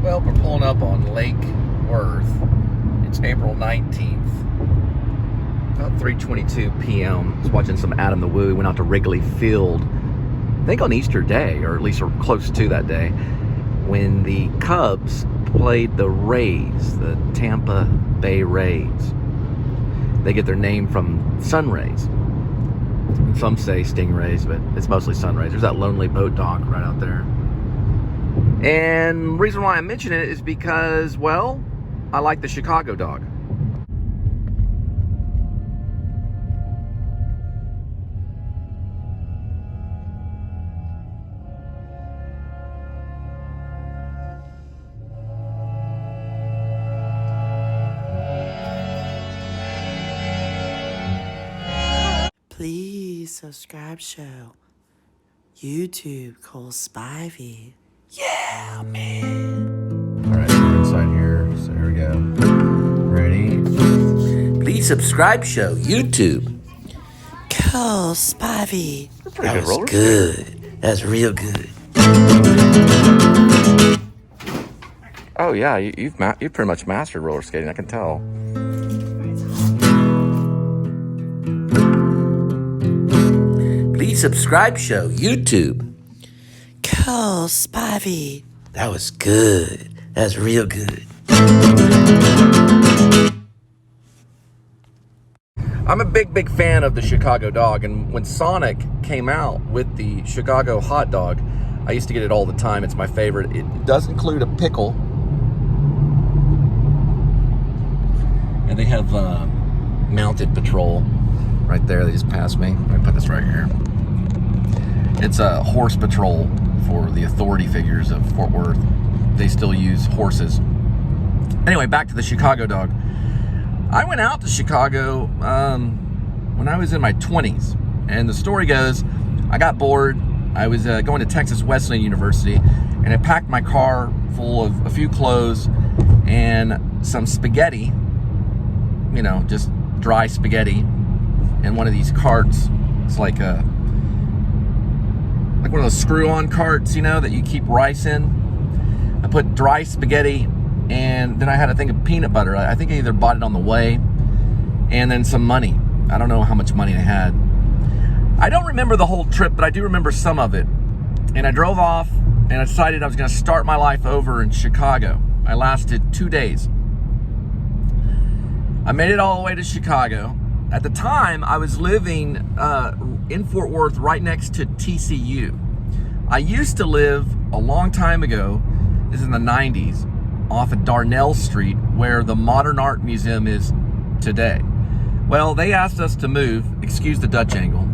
Well, we're pulling up on Lake Worth. It's April 19th. About 3:22 p.m. I was watching some Adam the Woo. Went out to Wrigley Field, I think on Easter Day, or at least close to that day, when the Cubs played the Rays, the Tampa Bay Rays. They get their name from sun rays. Some say stingrays, but it's mostly sun rays. There's that lonely boat dock right out there. And the reason why I mention it is because, well, I like the Chicago dog. Please subscribe show. YouTube Cole Spivey. Yeah, man. All right, we're inside here. So here we go. Ready? Please subscribe show. YouTube Cole Spivey. That was good. That's real good. Oh yeah, you've pretty much mastered roller skating. I can tell. Please subscribe show. YouTube Cole Spivey. That was good. That's real good. I'm a big fan of the Chicago dog, and when Sonic came out with the Chicago hot dog, I used to get it all the time. It's my favorite. It does include a pickle, and they have mounted patrol right there. They just passed me. Let me put this right here. It's a horse patrol for the authority figures of Fort Worth. They still use horses. Anyway, back to the Chicago dog. I went out to Chicago when I was in my 20s. And the story goes, I got bored. I was going to Texas Wesleyan University, and I packed my car full of a few clothes and some spaghetti, you know, just dry spaghetti, in one of these carts. It's like one of those screw-on carts, you know, that you keep rice in. I put dry spaghetti, and then I had a thing of peanut butter. I think I either bought it on the way, and then some money. I don't know how much money I had. I don't remember the whole trip, but I do remember some of it. And I drove off, and I decided I was going to start my life over in Chicago. I lasted 2 days. I made it all the way to Chicago. At the time, I was living in Fort Worth right next to TCU. I used to live a long time ago, this is in the 90s, off of Darnell Street, where the Modern Art Museum is today. Well, they asked us to move. Excuse the Dutch angle.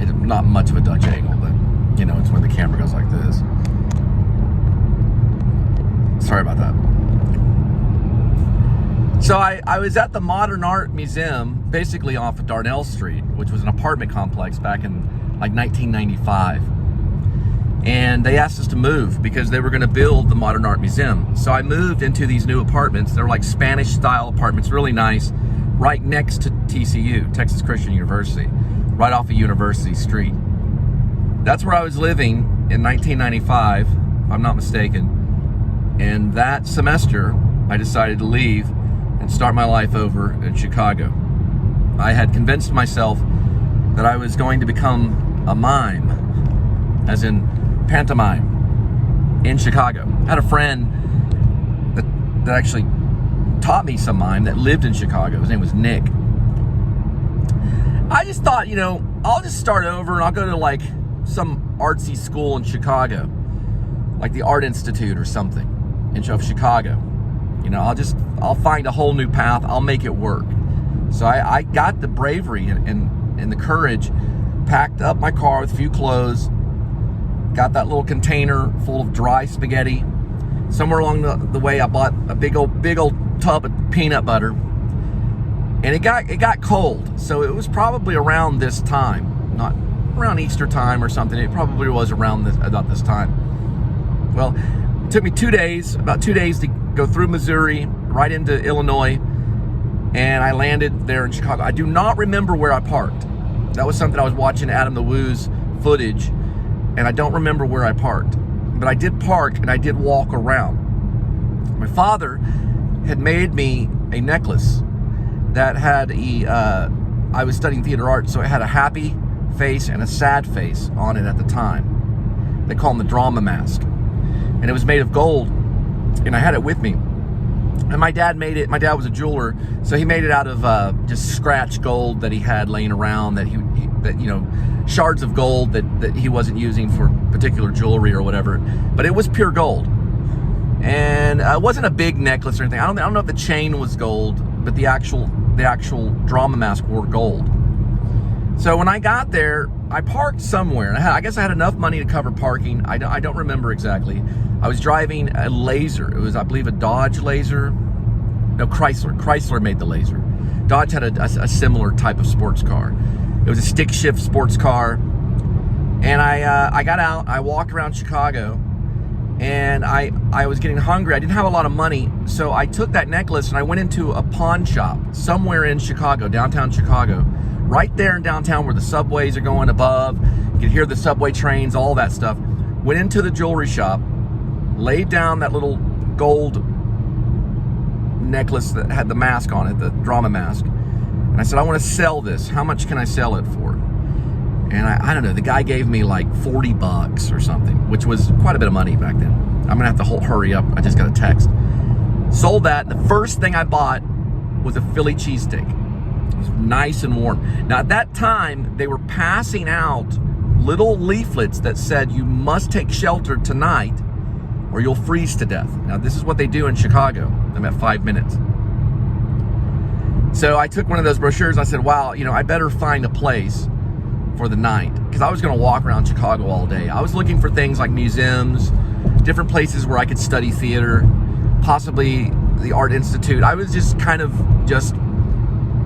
It's not much of a Dutch angle, but, you know, it's when the camera goes like this. Sorry about that. So I was at the Modern Art Museum, basically off of Darnell Street, which was an apartment complex back in like 1995. And they asked us to move because they were going to build the Modern Art Museum. So I moved into these new apartments. They're like Spanish-style apartments, really nice, right next to TCU, Texas Christian University, right off of University Street. That's where I was living in 1995, if I'm not mistaken. And that semester, I decided to leave and start my life over in Chicago. I had convinced myself that I was going to become a mime, as in pantomime, in Chicago. I had a friend that actually taught me some mime that lived in Chicago. His name was Nick. I just thought, you know, I'll just start over and I'll go to like some artsy school in Chicago, like the Art Institute or something of Chicago. You know, I'll find a whole new path. I'll make it work. So I got the bravery and the courage, packed up my car with a few clothes, got that little container full of dry spaghetti. Somewhere along the way, I bought a big old tub of peanut butter, and it got cold. So it was probably around this time, not around Easter time or something. It probably was about this time. Well, it took me about 2 days to go through Missouri, right into Illinois, and I landed there in Chicago. I do not remember where I parked. That was something I was watching Adam the Woo's footage, and I don't remember where I parked. but I did park and I did walk around. My father had made me a necklace that had I was studying theater arts, so it had a happy face and a sad face on it at the time. They call them the drama mask. And it was made of gold, and I had it with me. And my dad made it. My dad was a jeweler, so he made it out of just scratch gold that he had laying around, that shards of gold that he wasn't using for particular jewelry or whatever. But it was pure gold, and it wasn't a big necklace or anything. I don't know if the chain was gold, but the actual drama mask wore gold. So when I got there, I parked somewhere. I guess I had enough money to cover parking. I don't remember exactly. I was driving a Laser. It was, I believe, a Dodge Laser. No, Chrysler. Chrysler made the Laser. Dodge had a similar type of sports car. It was a stick shift sports car. And I got out. I walked around Chicago, and I was getting hungry. I didn't have a lot of money, so I took that necklace and I went into a pawn shop somewhere in Chicago, downtown Chicago, right there in downtown where the subways are going above. You can hear the subway trains, all that stuff. Went into the jewelry shop, laid down that little gold necklace that had the mask on it, the drama mask, and I said, I want to sell this. How much can I sell it for? And I don't know, the guy gave me like $40 or something, which was quite a bit of money back then. I'm gonna have to hurry up. I just got a text. Sold that. The first thing I bought was a Philly cheesesteak. It was nice and warm. Now at that time, they were passing out little leaflets that said, you must take shelter tonight or you'll freeze to death. Now this is what they do in Chicago. I'm at 5 minutes. So I took one of those brochures. I said, wow, I better find a place for the night, because I was going to walk around Chicago all day. I was looking for things like museums, different places where I could study theater, possibly the Art Institute. I was just kind of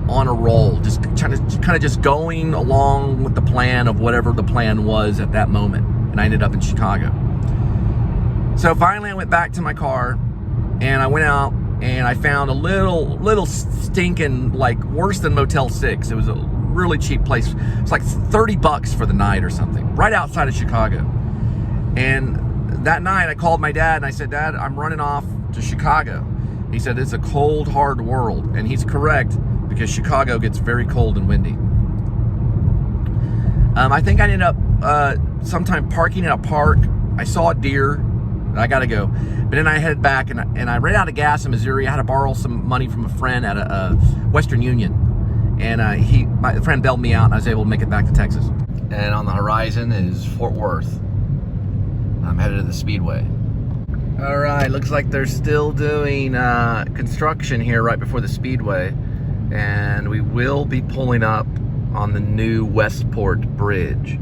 on a roll, just kind of just going along with the plan of whatever the plan was at that moment, and I ended up in Chicago. So finally I went back to my car, and I went out, and I found a little stinking, like worse than Motel 6. It was a really cheap place. It's like $30 for the night or something, right outside of Chicago. And that night I called my dad and I said, Dad, I'm running off to Chicago. He said, it's a cold, hard world. And he's correct, because Chicago gets very cold and windy. I think I ended up sometime parking in a park. I saw a deer. I gotta go. But then I headed back, and I ran out of gas in Missouri. I had to borrow some money from a friend at a Western Union. And my friend bailed me out, and I was able to make it back to Texas. And on the horizon is Fort Worth. I'm headed to the Speedway. All right, looks like they're still doing construction here right before the Speedway. And we will be pulling up on the new Westport Bridge.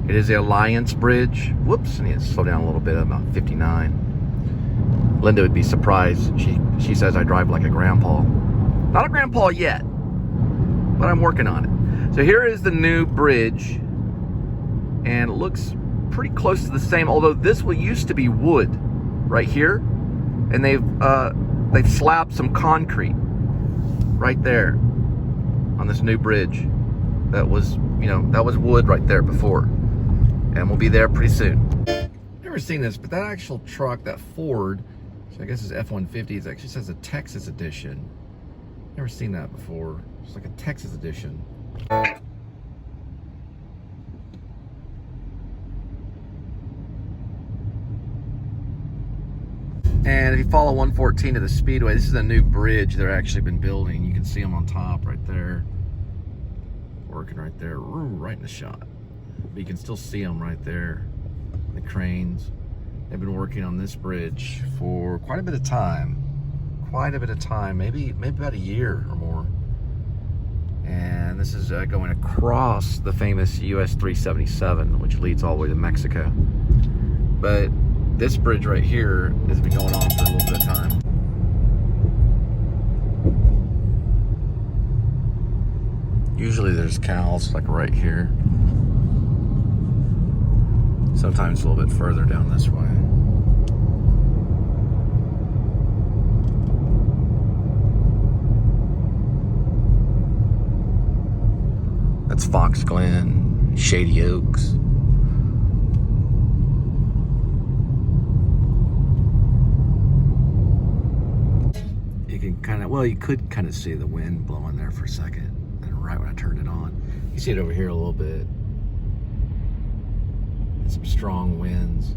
It is the Alliance Bridge. Whoops, I need to slow down a little bit. I'm about 59. Linda would be surprised. She says I drive like a grandpa. Not a grandpa yet, but I'm working on it. So here is the new bridge, and it looks pretty close to the same, although this used to be wood right here, and they've slapped some concrete right there on this new bridge. That was wood right there before, and we'll be there pretty soon. Never seen this, but that actual truck, that Ford, so I guess it's F-150, it actually says a Texas edition. Never seen that before. It's like a Texas edition. And if you follow 114 to the Speedway, this is a new bridge they're actually been building. You can see them on top right there. Working right there, right in the shot. But you can still see them right there, the cranes. They've been working on this bridge for quite a bit of time. Maybe about a year or more. And this is going across the famous US 377, which leads all the way to Mexico. But this bridge right here has been going on for a little bit of time. Usually there's canals like right here. Sometimes a little bit further down this way. That's Fox Glen, Shady Oaks. well, you could kind of see the wind blowing there for a second. And right when I turned it on, you see it over here a little bit. And some strong winds.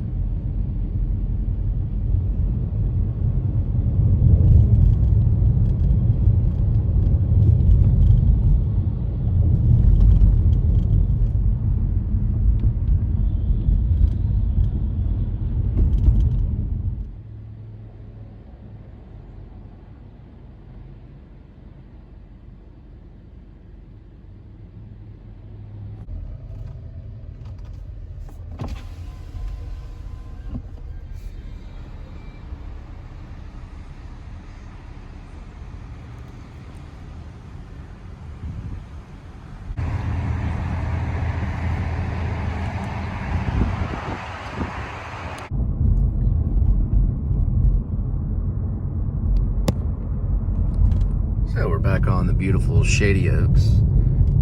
So we're back on the beautiful Shady Oaks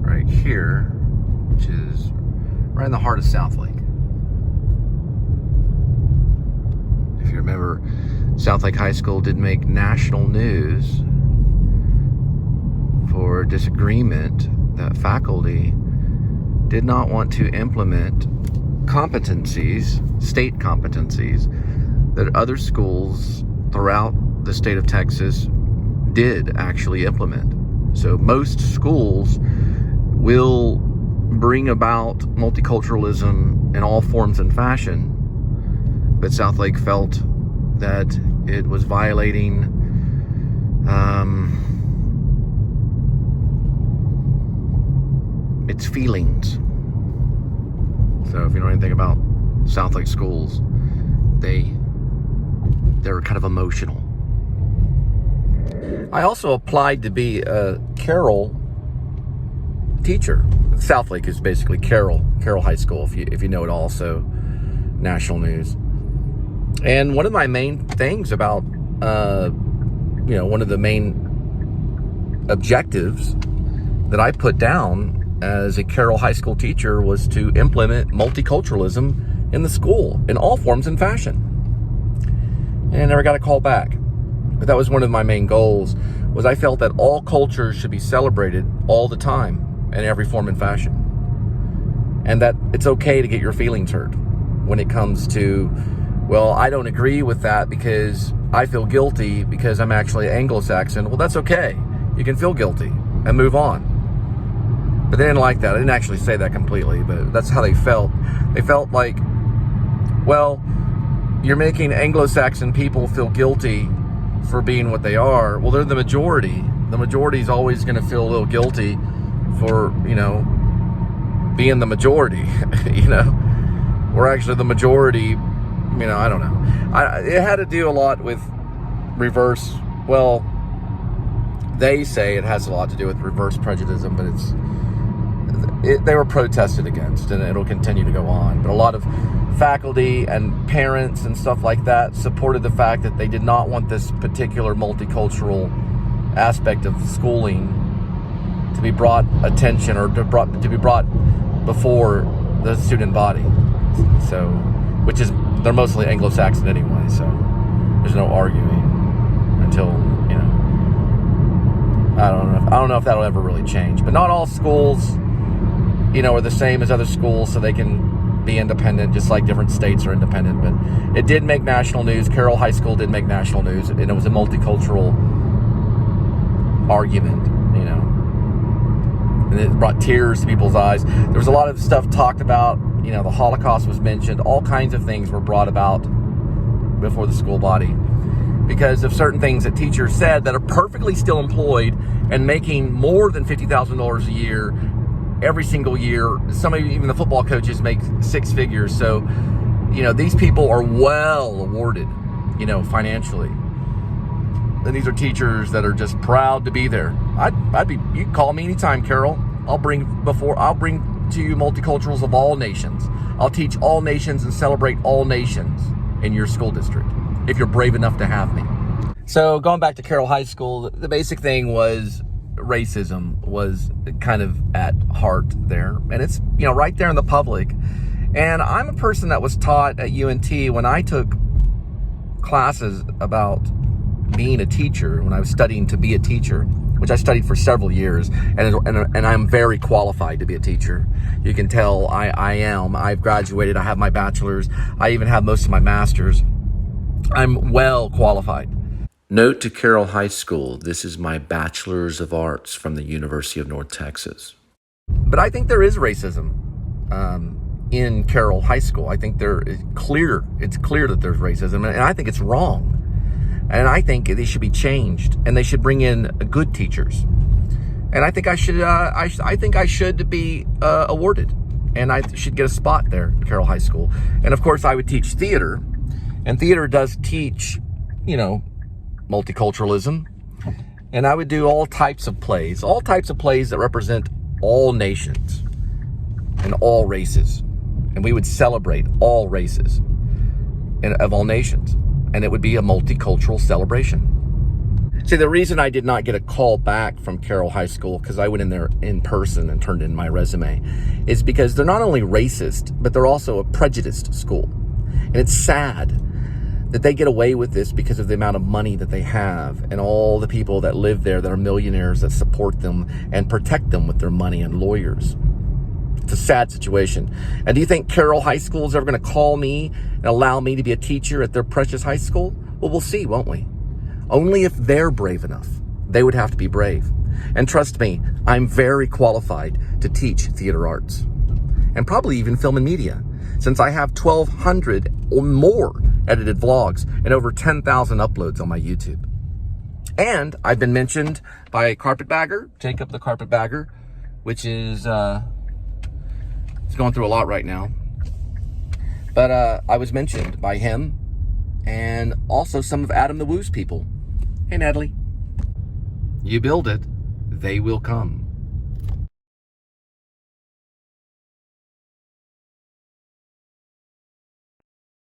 right here, which is right in the heart of Southlake. If you remember, Southlake High School did make national news for disagreement that faculty did not want to implement competencies, state competencies, that other schools throughout the state of Texas did actually implement. So most schools will bring about multiculturalism in all forms and fashion, but Southlake felt that it was violating its feelings. So if you know anything about Southlake schools, they're kind of emotional. I also applied to be a Carroll teacher. Southlake is basically Carroll High School, if you know it, also national news. And one of my main things about, one of the main objectives that I put down as a Carroll High School teacher was to implement multiculturalism in the school in all forms and fashion. And I never got a call back. But that was one of my main goals, was I felt that all cultures should be celebrated all the time in every form and fashion. And that it's okay to get your feelings hurt when it comes to, well, I don't agree with that because I feel guilty because I'm actually Anglo-Saxon. Well, that's okay. You can feel guilty and move on. But they didn't like that. I didn't actually say that completely, but that's how they felt. They felt like, well, you're making Anglo-Saxon people feel guilty for being what they are. Well, they're the majority. The majority is always going to feel a little guilty for, being the majority. We're actually the majority. I don't know. It had to do a lot with reverse. Well, they say it has a lot to do with reverse prejudice, but they were protested against, and it'll continue to go on. But a lot of faculty and parents and stuff like that supported the fact that they did not want this particular multicultural aspect of schooling to be brought attention or to be brought before the student body. So, which is, they're mostly Anglo-Saxon anyway, so there's no arguing until, I don't know if that'll ever really change. But not all schools, are the same as other schools, so they can be independent, just like different states are independent. But it did make national news. Carroll High School did make national news, and it was a multicultural argument, and it brought tears to people's eyes. There was a lot of stuff talked about, the Holocaust was mentioned, all kinds of things were brought about before the school body because of certain things that teachers said that are perfectly still employed and making more than $50,000 a year every single year. Some of even the football coaches make six figures. So, these people are well awarded, financially. And these are teachers that are just proud to be there. You can call me anytime, Carroll. I'll bring to you multiculturals of all nations. I'll teach all nations and celebrate all nations in your school district, if you're brave enough to have me. So going back to Carroll High School, the basic thing was racism was kind of at heart there. And it's, right there in the public. And I'm a person that was taught at UNT when I took classes about being a teacher, when I was studying to be a teacher, which I studied for several years, and I'm very qualified to be a teacher. You can tell I am. I've graduated. I have my bachelor's. I even have most of my master's. I'm well qualified. Note to Carroll High School, this is my Bachelor's of Arts from the University of North Texas. But I think there is racism in Carroll High School. I think it's clear that there's racism, and I think it's wrong. And I think they should be changed, and they should bring in good teachers. And I think I should be awarded, and I should get a spot there at Carroll High School. And of course, I would teach theater, and theater does teach, multiculturalism. And I would do all types of plays that represent all nations and all races. And we would celebrate all races and of all nations. And it would be a multicultural celebration. See, the reason I did not get a call back from Carroll High School, because I went in there in person and turned in my resume, is because they're not only racist, but they're also a prejudiced school. And it's sad that they get away with this because of the amount of money that they have and all the people that live there that are millionaires that support them and protect them with their money and lawyers. It's a sad situation. And do you think Carroll High School is ever going to call me and allow me to be a teacher at their precious high school? Well, we'll see, won't we? Only if they're brave enough. They would have to be brave. And trust me, I'm very qualified to teach theater arts and probably even film and media, since I have 1,200 or more edited vlogs and over 10,000 uploads on my YouTube. And I've been mentioned by Carpetbagger, Jacob the Carpetbagger, which is it's going through a lot right now. But I was mentioned by him and also some of Adam the Woo's people. Hey, Natalie. You build it, they will come.